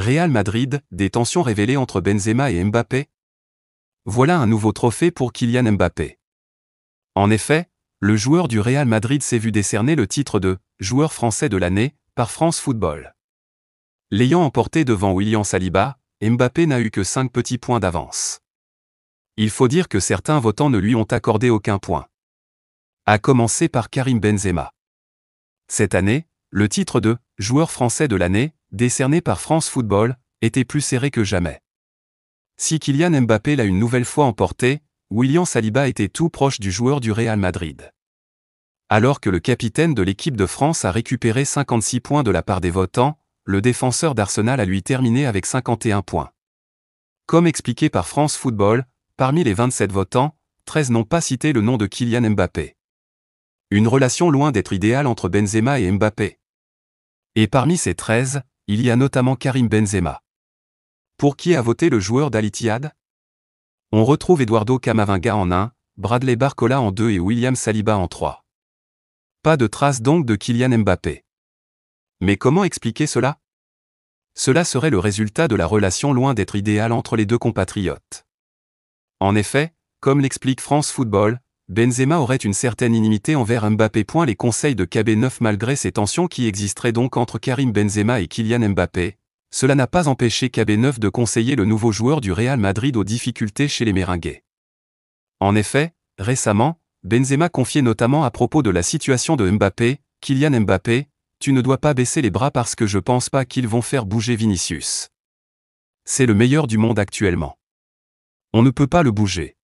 Real Madrid, des tensions révélées entre Benzema et Mbappé? Voilà un nouveau trophée pour Kylian Mbappé. En effet, le joueur du Real Madrid s'est vu décerner le titre de « joueur français de l'année » par France Football. L'ayant emporté devant William Saliba, Mbappé n'a eu que 5 petits points d'avance. Il faut dire que certains votants ne lui ont accordé aucun point. À commencer par Karim Benzema. Cette année, le titre de « joueur français de l'année » décerné par France Football, était plus serré que jamais. Si Kylian Mbappé l'a une nouvelle fois emporté, William Saliba était tout proche du joueur du Real Madrid. Alors que le capitaine de l'équipe de France a récupéré 56 points de la part des votants, le défenseur d'Arsenal a lui terminé avec 51 points. Comme expliqué par France Football, parmi les 27 votants, 13 n'ont pas cité le nom de Kylian Mbappé. Une relation loin d'être idéale entre Benzema et Mbappé. Et parmi ces 13, il y a notamment Karim Benzema. Pour qui a voté le joueur d'Al Ittihad? On retrouve Eduardo Camavinga en 1, Bradley Barcola en 2 et William Saliba en 3. Pas de trace donc de Kylian Mbappé. Mais comment expliquer cela? Cela serait le résultat de la relation loin d'être idéale entre les deux compatriotes. En effet, comme l'explique France Football, Benzema aurait une certaine inimité envers Mbappé. Les conseils de KB9. Malgré ces tensions qui existeraient donc entre Karim Benzema et Kylian Mbappé, cela n'a pas empêché KB9 de conseiller le nouveau joueur du Real Madrid aux difficultés chez les Merengues. En effet, récemment, Benzema confiait notamment à propos de la situation de Mbappé, « Kylian Mbappé, tu ne dois pas baisser les bras parce que je pense pas qu'ils vont faire bouger Vinicius. C'est le meilleur du monde actuellement. On ne peut pas le bouger.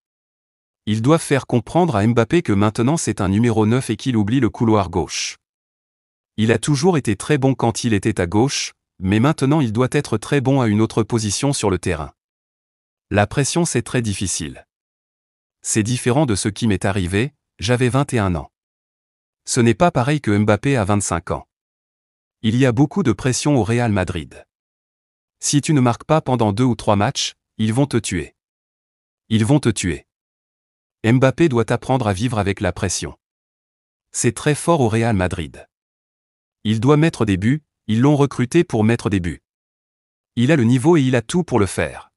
Ils doivent faire comprendre à Mbappé que maintenant c'est un numéro 9 et qu'il oublie le couloir gauche. Il a toujours été très bon quand il était à gauche, mais maintenant il doit être très bon à une autre position sur le terrain. La pression c'est très difficile. C'est différent de ce qui m'est arrivé, j'avais 21 ans. Ce n'est pas pareil que Mbappé a 25 ans. Il y a beaucoup de pression au Real Madrid. Si tu ne marques pas pendant 2 ou 3 matchs, ils vont te tuer. Ils vont te tuer. Mbappé doit apprendre à vivre avec la pression. C'est très fort au Real Madrid. Il doit mettre des buts, ils l'ont recruté pour mettre des buts. Il a le niveau et il a tout pour le faire.